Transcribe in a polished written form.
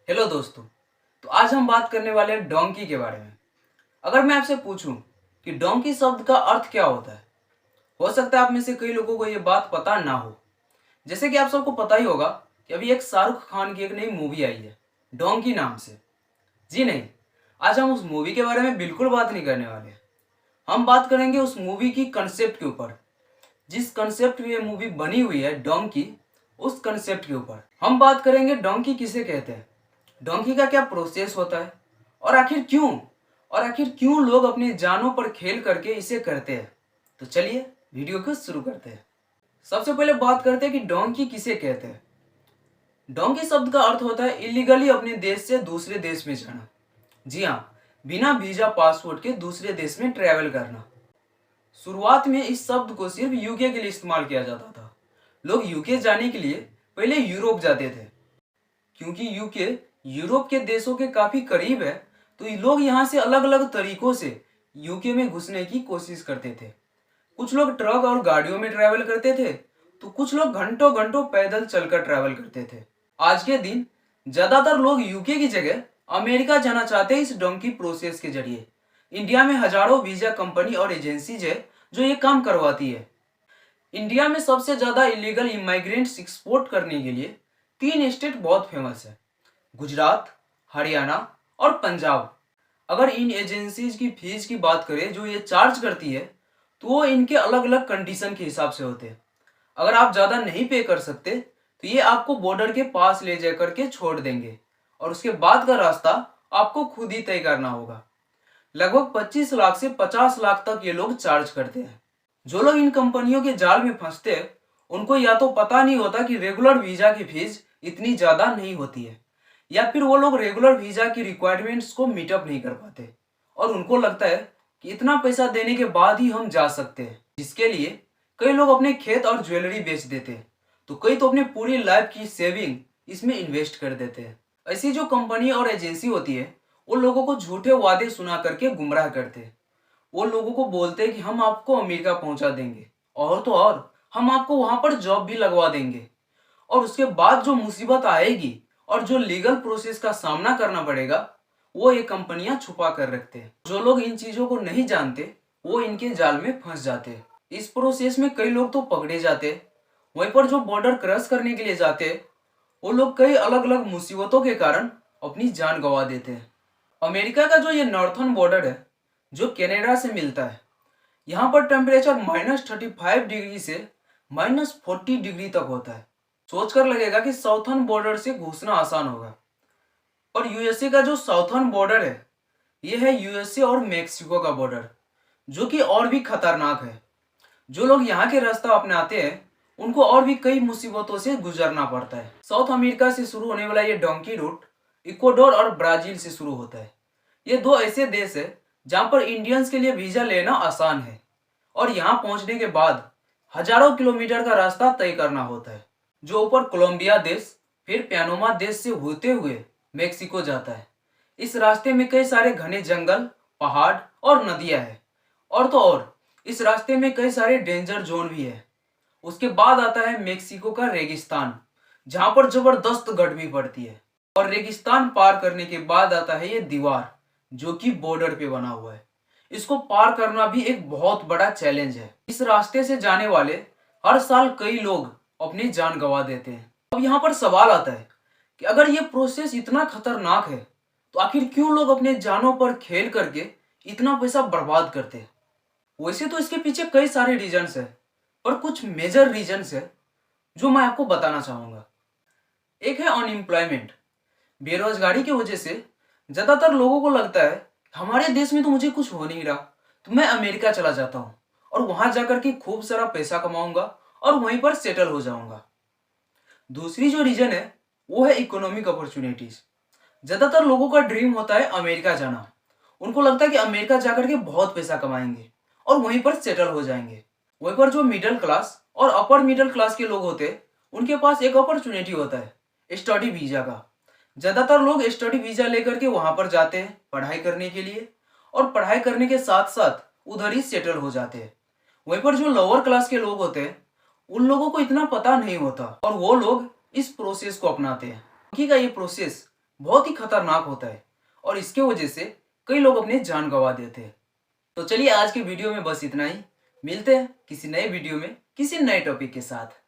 Hello दोस्तों। तो आज हम बात करने वाले हैं डोंकी के बारे में। अगर मैं आपसे पूछूं कि डोंकी शब्द का अर्थ क्या होता है, हो सकता है आप में से कई लोगों को ये बात पता ना हो। जैसे कि आप सबको पता ही होगा कि अभी एक शाहरुख खान की एक नई मूवी आई है डोंकी नाम से। जी नहीं, आज हम उस मूवी के बारे में बिल्कुल बात नहीं करने वाले हैं। हम बात करेंगे उस मूवी की कंसेप्ट के ऊपर। जिस कंसेप्ट में ये मूवी बनी हुई है डोंकी, उस कंसेप्ट के ऊपर हम बात करेंगे। डोंकी किसे कहते हैं, डोंकी का क्या प्रोसेस होता है, और आखिर क्यों लोग अपनी जानों पर खेल करके इसे करते हैं। तो चलिए वीडियो को शुरू करते हैं। सबसे पहले बात करते हैं कि डोंकी किसे कहते हैं। डोंकी शब्द का अर्थ होता है इलीगली अपने देश से दूसरे देश में जाना। जी हाँ, बिना वीजा पासपोर्ट के दूसरे देश में ट्रैवल करना। शुरुआत में इस शब्द को सिर्फ यूके के लिए इस्तेमाल किया जाता था। लोग यूके जाने के लिए पहले यूरोप जाते थे, क्योंकि यूके यूरोप के देशों के काफी करीब है। तो ये लोग यहाँ से अलग अलग तरीकों से यूके में घुसने की कोशिश करते थे। कुछ लोग ट्रक और गाड़ियों में ट्रैवल करते थे, तो कुछ लोग घंटों घंटों पैदल चलकर ट्रैवल करते थे। आज के दिन ज्यादातर लोग यूके की जगह अमेरिका जाना चाहते हैं इस डोंकी प्रोसेस के जरिए। इंडिया में हजारों वीजा कंपनी और एजेंसीज है जो ये काम करवाती है। इंडिया में सबसे ज्यादा इलीगल इमाइग्रेंट्स एक्सपोर्ट करने के लिए तीन स्टेट बहुत फेमस है, गुजरात, हरियाणा और पंजाब। अगर इन एजेंसीज की फीस की बात करें जो ये चार्ज करती है, तो वो इनके अलग अलग कंडीशन के हिसाब से होते हैं। अगर आप ज़्यादा नहीं पे कर सकते तो ये आपको बॉर्डर के पास ले जा करके छोड़ देंगे, और उसके बाद का रास्ता आपको खुद ही तय करना होगा। लगभग 25 लाख से 50 लाख तक ये लोग चार्ज करते हैं। जो लोग इन कंपनियों के जाल में फंसते हैं, उनको या तो पता नहीं होता कि रेगुलर वीजा की फीस इतनी ज़्यादा नहीं होती है, या फिर वो लोग रेगुलर वीजा की रिक्वायरमेंट्स को मीटअप नहीं कर पाते, और उनको लगता है कि इतना पैसा देने के बाद ही हम जा सकते हैं, जिसके लिए कई लोग अपने खेत और ज्वेलरी बेच देते हैं, तो कई तो अपने पूरी लाइफ की सेविंग इसमें इन्वेस्ट कर देते हैं। ऐसी जो कंपनी और एजेंसी होती है, वो लोगों को झूठे वादे सुना करके गुमराह करते हैं। वो लोगों को बोलते हैं कि हम आपको अमेरिका पहुंचा देंगे, और तो और हम आपको वहां पर जॉब भी लगवा देंगे, और उसके बाद जो मुसीबत आएगी और जो लीगल प्रोसेस का सामना करना पड़ेगा, वो ये कंपनियां छुपा कर रखते हैं। जो लोग इन चीजों को नहीं जानते, वो इनके जाल में फंस जाते हैं। इस प्रोसेस में कई लोग तो पकड़े जाते हैं। वहीं पर जो बॉर्डर क्रॉस करने के लिए जाते हैं, वो लोग कई अलग अलग मुसीबतों के कारण अपनी जान गंवा देते हैं। अमेरिका का जो ये नॉर्थर्न बॉर्डर है, जो कनाडा से मिलता है, यहाँ पर टेम्परेचर -35 डिग्री से -40 डिग्री तक होता है। सोचकर लगेगा कि साउथर्न बॉर्डर से घुसना आसान होगा, पर यूएसए का जो साउथर्न बॉर्डर है, ये है यूएसए और मेक्सिको का बॉर्डर, जो कि और भी खतरनाक है। जो लोग यहाँ के रास्ता अपनाते हैं, उनको और भी कई मुसीबतों से गुजरना पड़ता है। साउथ अमेरिका से शुरू होने वाला ये डोंकी रूट इक्वाडोर और ब्राजील से शुरू होता है। ये दो ऐसे देश है जहाँ पर इंडियंस के लिए वीजा लेना आसान है, और यहाँ पहुंचने के बाद हजारों किलोमीटर का रास्ता तय करना होता है, जो ऊपर कोलंबिया देश, फिर पैनोमा देश से होते हुए मेक्सिको जाता है। इस रास्ते में कई सारे घने जंगल, पहाड़ और नदियां हैं, और तो और इस रास्ते में कई सारे डेंजर जोन भी है। उसके बाद आता है मेक्सिको का रेगिस्तान, जहां पर जबरदस्त गर्मी पड़ती है, और रेगिस्तान पार करने के बाद आता है ये दीवार, जो कि बॉर्डर पे बना हुआ है। इसको पार करना भी एक बहुत बड़ा चैलेंज है। इस रास्ते से जाने वाले हर साल कई लोग अपनी जान गंवा देते हैं। अब यहाँ पर सवाल आता है कि अगर ये प्रोसेस इतना खतरनाक है, तो आखिर क्यों लोग अपने जानों पर खेल करके इतना पैसा बर्बाद करते हैं। वैसे तो इसके पीछे कई सारे रीजंस है, पर कुछ मेजर रीजंस है जो मैं आपको बताना चाहूंगा। एक है अनएम्प्लॉयमेंट। बेरोजगारी की वजह से ज्यादातर लोगों को लगता है हमारे देश में तो मुझे कुछ हो नहीं रहा, तो मैं अमेरिका चला जाता हूँ और वहां जाकर के खूब सारा पैसा कमाऊंगा और वहीं पर सेटल हो जाऊंगा। दूसरी जो रीजन है वो है इकोनॉमिक अपॉर्चुनिटीज। ज्यादातर लोगों का ड्रीम होता है अमेरिका जाना। उनको लगता है कि अमेरिका जाकर के बहुत पैसा कमाएंगे और वहीं पर सेटल हो जाएंगे। वहीं पर जो मिडिल क्लास और अपर मिडिल क्लास के लोग होते हैं, उनके पास एक अपॉर्चुनिटी होता है स्टडी वीजा का। ज्यादातर लोग स्टडी वीजा लेकर के वहां पर जाते हैं पढ़ाई करने के लिए, और पढ़ाई करने के साथ साथ उधर ही सेटल हो जाते हैं। वहीं पर जो लोअर क्लास के लोग होते हैं, उन लोगों को इतना पता नहीं होता, और वो लोग इस प्रोसेस को अपनाते हैं। बाकी का ये प्रोसेस बहुत ही खतरनाक होता है और इसके वजह से कई लोग अपनी जान गंवा देते हैं। तो चलिए आज की वीडियो में बस इतना ही। मिलते हैं किसी नए वीडियो में किसी नए टॉपिक के साथ।